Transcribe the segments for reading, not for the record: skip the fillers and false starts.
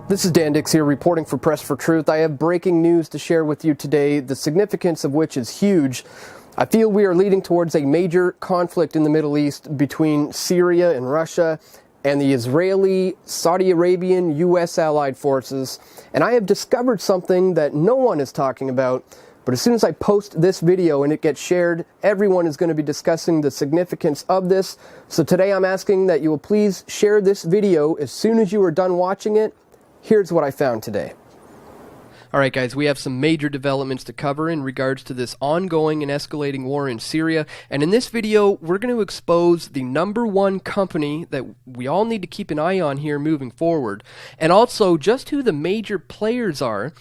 This is Dan Dix here reporting for Press for Truth. I have breaking news to share with you today, the significance of which is huge. I feel we are leading towards a major conflict in the Middle East between Syria and Russia and the Israeli, Saudi Arabian, U.S. allied forces. And I have discovered something that no one is talking about. But as soon as I post this video and it gets shared, everyone is going to be discussing the significance of this. So today I'm asking that you will please share this video as soon as you are done watching it. Here's what I found today. Alright guys, we have some major developments to cover in regards to this ongoing and escalating war in Syria. And in this video, we're going to expose the #1 company that we all need to keep an eye on here moving forward. And also just who the major players are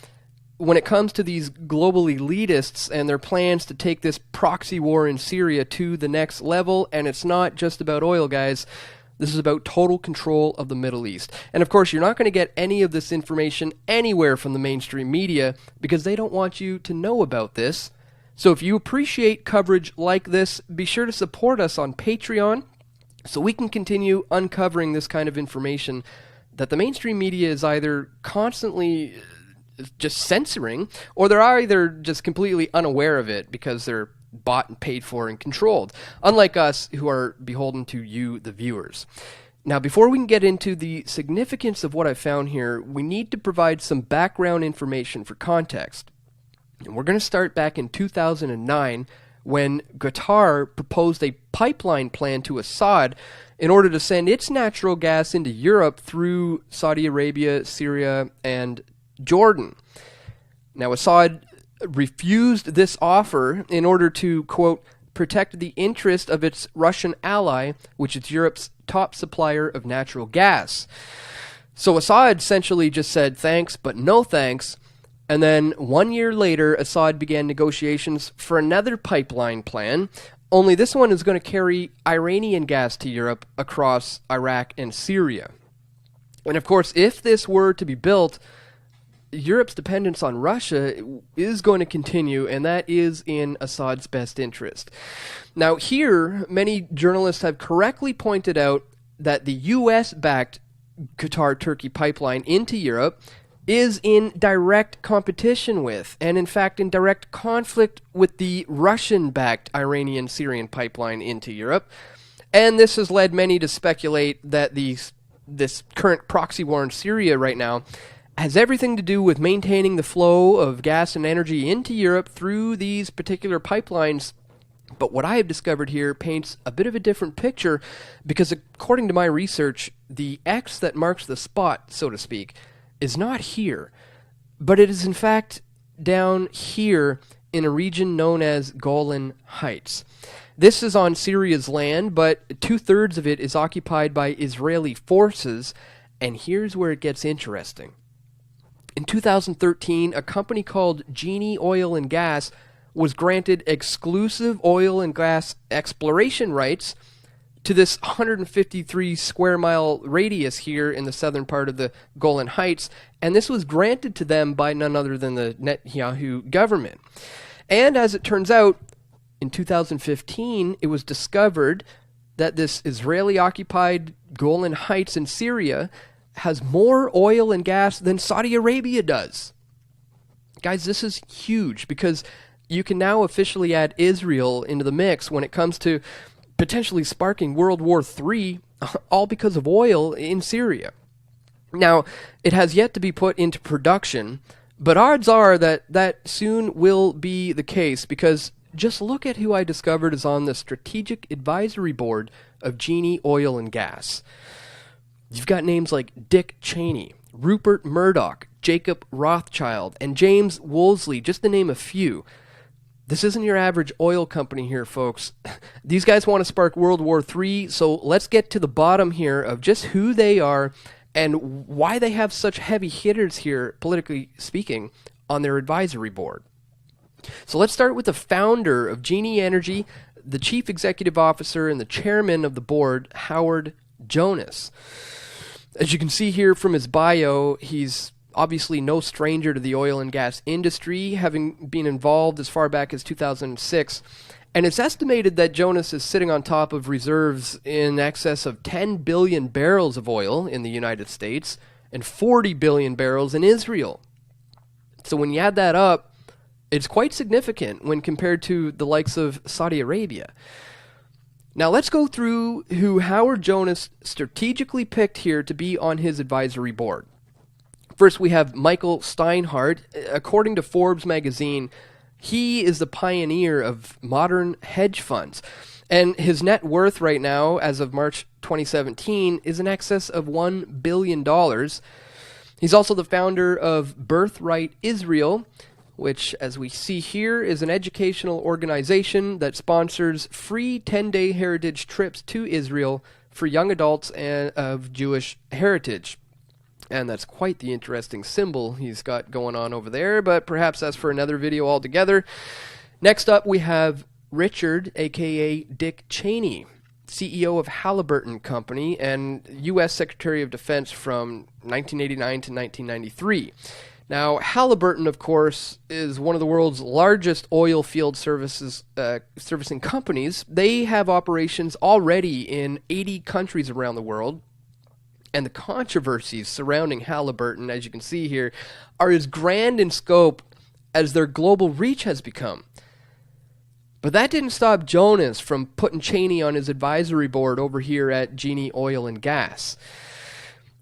when it comes to these global elitists and their plans to take this proxy war in Syria to the next level. And it's not just about oil, guys. This is about total control of the Middle East. And of course, you're not going to get any of this information anywhere from the mainstream media because they don't want you to know about this. So if you appreciate coverage like this, be sure to support us on Patreon so we can continue uncovering this kind of information that the mainstream media is either constantly just censoring, or they're either just completely unaware of it because they're bought and paid for and controlled, unlike us who are beholden to you, the viewers. Now, before we can get into the significance of what I found here, we need to provide some background information for context. And we're going to start back in 2009 when Qatar proposed a pipeline plan to Assad in order to send its natural gas into Europe through Saudi Arabia, Syria, and Jordan. Now, Assad refused this offer in order to, quote, protect the interest of its Russian ally, which is Europe's top supplier of natural gas. So Assad essentially just said thanks, but no thanks. And then 1 year later, Assad began negotiations for another pipeline plan, only this one is going to carry Iranian gas to Europe across Iraq and Syria. And of course, if this were to be built, Europe's dependence on Russia is going to continue, and that is in Assad's best interest. Now here, many journalists have correctly pointed out that the US-backed Qatar-Turkey pipeline into Europe is in direct competition with, and in fact in direct conflict with the Russian-backed Iranian-Syrian pipeline into Europe. And this has led many to speculate that this current proxy war in Syria right now has everything to do with maintaining the flow of gas and energy into Europe through these particular pipelines. But what I have discovered here paints a bit of a different picture because according to my research, the X that marks the spot, so to speak, is not here, but it is in fact down here in a region known as Golan Heights. This is on Syria's land, but 2/3 of it is occupied by Israeli forces, and here's where it gets interesting. In 2013, a company called Genie Oil and Gas was granted exclusive oil and gas exploration rights to this 153 square mile radius here in the southern part of the Golan Heights, and this was granted to them by none other than the Netanyahu government. And as it turns out, in 2015, it was discovered that this Israeli-occupied Golan Heights in Syria has more oil and gas than Saudi Arabia does. Guys, this is huge because you can now officially add Israel into the mix when it comes to potentially sparking World War III, all because of oil in Syria. Now, it has yet to be put into production, but odds are that that soon will be the case because just look at who I discovered is on the Strategic Advisory Board of Genie Oil and Gas. You've got names like Dick Cheney, Rupert Murdoch, Jacob Rothschild, and James Woolsey, just to name a few. This isn't your average oil company here, folks. These guys want to spark World War III, so let's get to the bottom here of just who they are and why they have such heavy hitters here, politically speaking, on their advisory board. So let's start with the founder of Genie Energy, the chief executive officer and the chairman of the board, Howard Jonas. As you can see here from his bio, he's obviously no stranger to the oil and gas industry, having been involved as far back as 2006. And it's estimated that Jonas is sitting on top of reserves in excess of 10 billion barrels of oil in the United States and 40 billion barrels in Israel. So when you add that up, it's quite significant when compared to the likes of Saudi Arabia. Now let's go through who Howard Jonas strategically picked here to be on his advisory board. First, we have Michael Steinhardt. According to Forbes magazine, he is the pioneer of modern hedge funds. And his net worth right now, as of March 2017, is in excess of $1 billion. He's also the founder of Birthright Israel, which, as we see here, is an educational organization that sponsors free 10-day heritage trips to Israel for young adults and of Jewish heritage. And that's quite the interesting symbol he's got going on over there, but perhaps that's for another video altogether. Next up, we have Richard, a.k.a. Dick Cheney, CEO of Halliburton Company and U.S. Secretary of Defense from 1989 to 1993. Now, Halliburton, of course, is one of the world's largest oil field servicing companies. They have operations already in 80 countries around the world. And the controversies surrounding Halliburton, as you can see here, are as grand in scope as their global reach has become. But that didn't stop Jonas from putting Cheney on his advisory board over here at Genie Oil and Gas.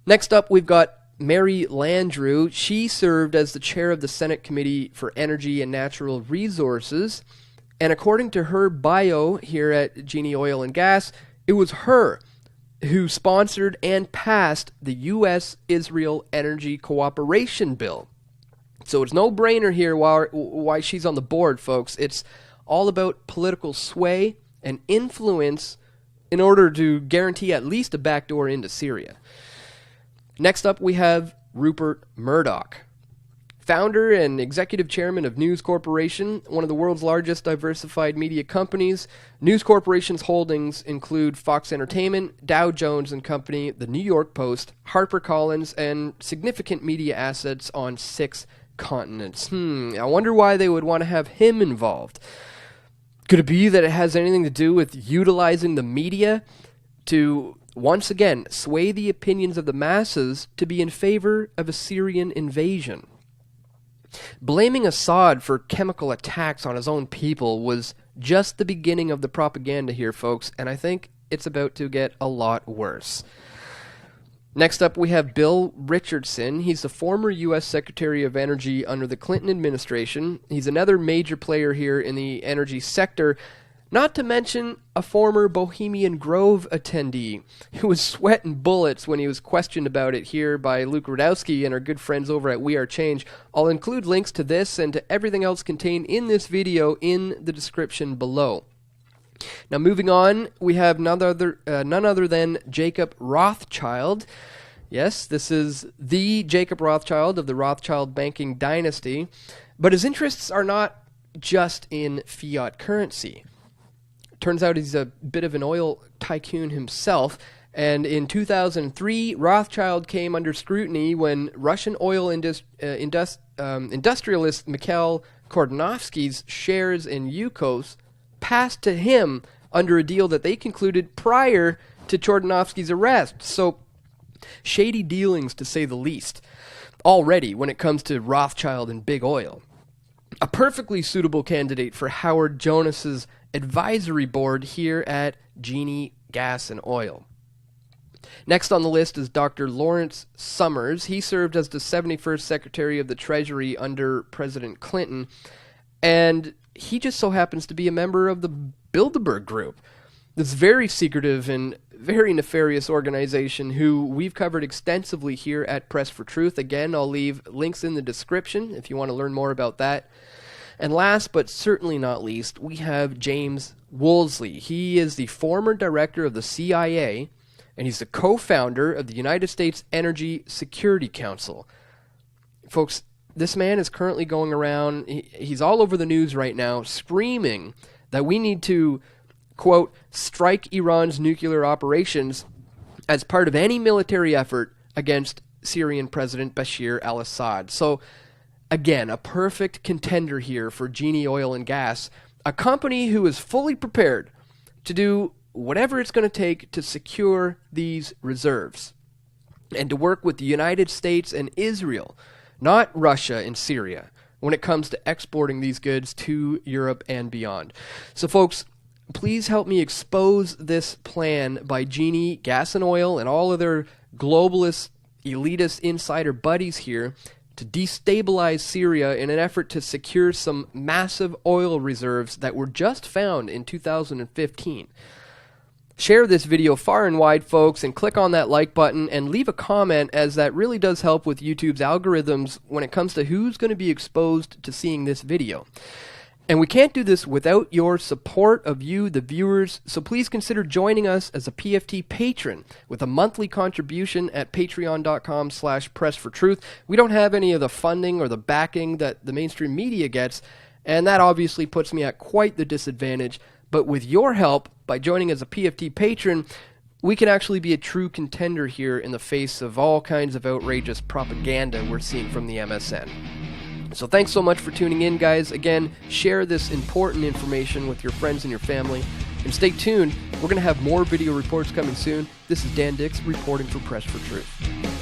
Next up, we've got Mary Landrieu. She served as the chair of the Senate Committee for Energy and Natural Resources. And according to her bio here at Genie Oil and Gas, it was her who sponsored and passed the U.S.-Israel Energy Cooperation Bill. So it's no brainer here why she's on the board, folks. It's all about political sway and influence in order to guarantee at least a backdoor into Syria. Next up, we have Rupert Murdoch, founder and executive chairman of News Corporation, one of the world's largest diversified media companies. News Corporation's holdings include Fox Entertainment, Dow Jones and Company, The New York Post, HarperCollins, and significant media assets on 6 continents. I wonder why they would want to have him involved. Could it be that it has anything to do with utilizing the media to, once again, sway the opinions of the masses to be in favor of a Syrian invasion? Blaming Assad for chemical attacks on his own people was just the beginning of the propaganda here, folks, and I think it's about to get a lot worse. Next up, we have Bill Richardson. He's the former U.S. Secretary of Energy under the Clinton administration. He's another major player here in the energy sector, not to mention a former Bohemian Grove attendee who was sweating bullets when he was questioned about it here by Luke Rudowski and our good friends over at We Are Change. I'll include links to this and to everything else contained in this video in the description below. Now moving on, we have none other than Jacob Rothschild. Yes, this is the Jacob Rothschild of the Rothschild banking dynasty, but his interests are not just in fiat currency. Turns out he's a bit of an oil tycoon himself, and in 2003, Rothschild came under scrutiny when Russian oil industrialist Mikhail Khodorkovsky's shares in Yukos passed to him under a deal that they concluded prior to Khodorkovsky's arrest. So, shady dealings to say the least, already when it comes to Rothschild and big oil. A perfectly suitable candidate for Howard Jonas's advisory board here at Genie Gas and Oil. Next on the list is Dr. Lawrence Summers. He served as the 71st Secretary of the Treasury under President Clinton, and he just so happens to be a member of the Bilderberg Group, this very secretive and very nefarious organization who we've covered extensively here at Press for Truth. Again, I'll leave links in the description if you want to learn more about that. And last but certainly not least, we have James Woolsey. He is the former director of the CIA, and he's the co-founder of the United States Energy Security Council. Folks, this man is currently going around, he's all over the news right now, screaming that we need to, quote, strike Iran's nuclear operations as part of any military effort against Syrian President Bashar al-Assad. So, again, a perfect contender here for Genie Oil and Gas, a company who is fully prepared to do whatever it's going to take to secure these reserves. and to work with the United States and Israel, not Russia and Syria, when it comes to exporting these goods to Europe and beyond. So folks, please help me expose this plan by Genie, Gas and Oil, and all of their globalist, elitist insider buddies here to destabilize Syria in an effort to secure some massive oil reserves that were just found in 2015. Share this video far and wide, folks, and click on that like button and leave a comment, as that really does help with YouTube's algorithms when it comes to who's going to be exposed to seeing this video. And we can't do this without your support of you, the viewers, so please consider joining us as a PFT patron with a monthly contribution at patreon.com/pressfortruth. We don't have any of the funding or the backing that the mainstream media gets, and that obviously puts me at quite the disadvantage. But with your help, by joining as a PFT patron, we can actually be a true contender here in the face of all kinds of outrageous propaganda we're seeing from the MSN. So thanks so much for tuning in, guys. Again, share this important information with your friends and your family. And stay tuned. We're going to have more video reports coming soon. This is Dan Dix reporting for Press for Truth.